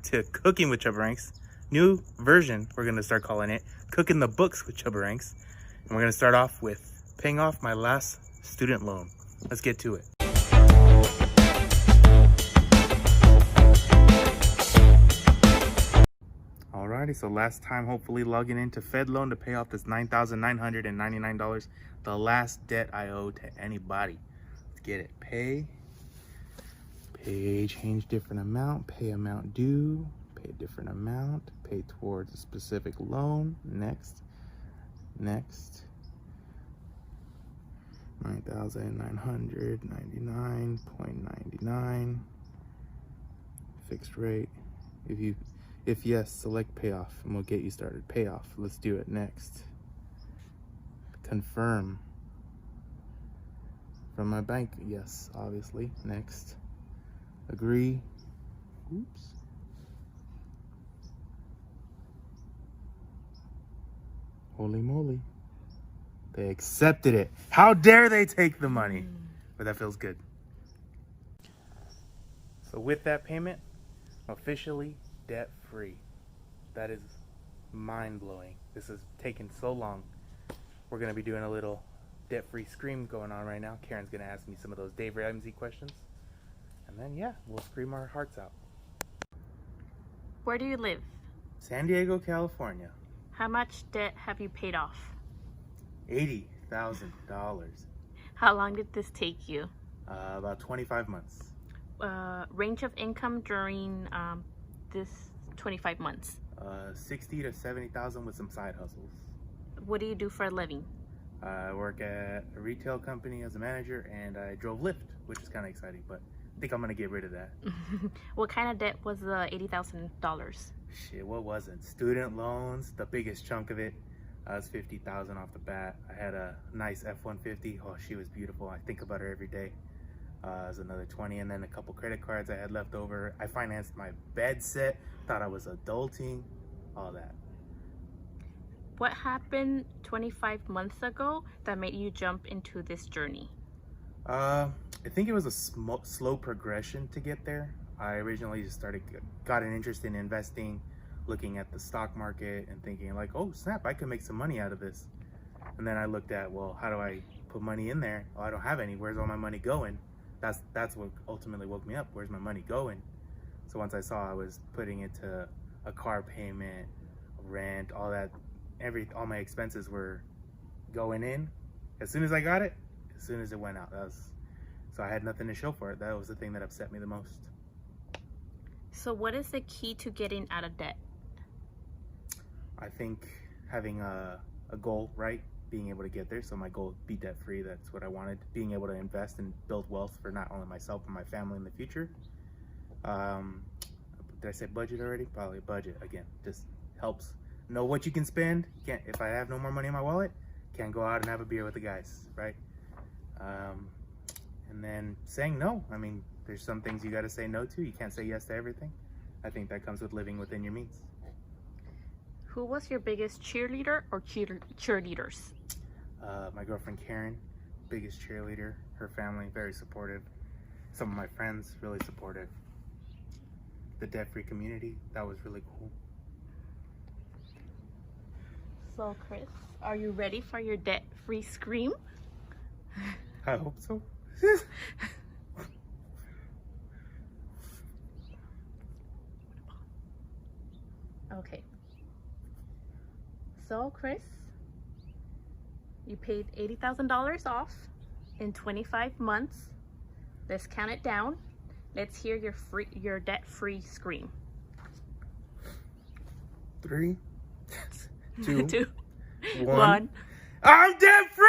to Cooking with Chubaranks. New version, we're going to start calling it Cooking the Books with Chubaranks. And we're going to start off with paying off my last student loan. Let's get to it. Alrighty, so last time hopefully logging into FedLoan to pay off this $9,999, the last debt I owe to anybody. Let's get it. Pay, change different amount, pay amount due, pay a different amount, pay towards a specific loan, next, 9,999.99, fixed rate. If yes, select payoff and we'll get you started. Payoff, let's do it. Next, confirm from my bank. Yes, obviously. Next, agree. Oops. Holy moly, they accepted it. How dare they take the money? But that feels good. So with that payment, officially debt free. That is mind blowing. This has taken so long. We're gonna be doing a little debt free scream going on right now. Karen's gonna ask me some of those Dave Ramsey questions, and then yeah, we'll scream our hearts out. Where do you live? San Diego, California. How much debt have you paid off? $80,000. How long did this take you? About 25 months. Range of income during this 25 months? 60 to 70,000 with some side hustles. What do you do for a living? I work at a retail company as a manager, and I drove Lyft, which is kind of exciting, but I think I'm gonna get rid of that. What kind of debt was the $80,000? Shit, what was it? Student loans, the biggest chunk of it. Was $50,000 off the bat. I had a nice F-150. Oh, she was beautiful. I think about her every day. It was another 20, and then a couple credit cards I had left over. I financed my bed set. Thought I was adulting. All that. What happened 25 months ago that made you jump into this journey? I think it was a slow progression to get there. I originally just got an interest in investing, looking at the stock market and thinking like, oh snap, I could make some money out of this. And then I looked at, well, how do I put money in there? Oh, I don't have any. Where's all my money going? That's what ultimately woke me up. Where's my money going? So once I saw I was putting it to a car payment, rent, all that, all my expenses were going in. As soon as I got it, as soon as it went out, so I had nothing to show for it. That was the thing that upset me the most. So what is the key to getting out of debt? I think having a goal, right? Being able to get there. So my goal, be debt free. That's what I wanted. Being able to invest and build wealth for not only myself but my family in the future. Did I say budget already? Probably budget again. Just helps know what you can spend. You can't. If I have no more money in my wallet, can't go out and have a beer with the guys, right? And then saying no. I mean, there's some things you got to say no to. You can't say yes to everything. I think that comes with living within your means. Who was your biggest cheerleader or cheerleaders? My girlfriend Karen, biggest cheerleader. Her family, very supportive. Some of my friends, really supportive. The debt-free community, that was really cool. So Chris, are you ready for your debt-free scream? I hope so. Okay. So Chris, you paid $80,000 off in 25 months. Let's count it down. Let's hear your debt-free scream. 3, 2, 2, 1. 1. I'm debt free!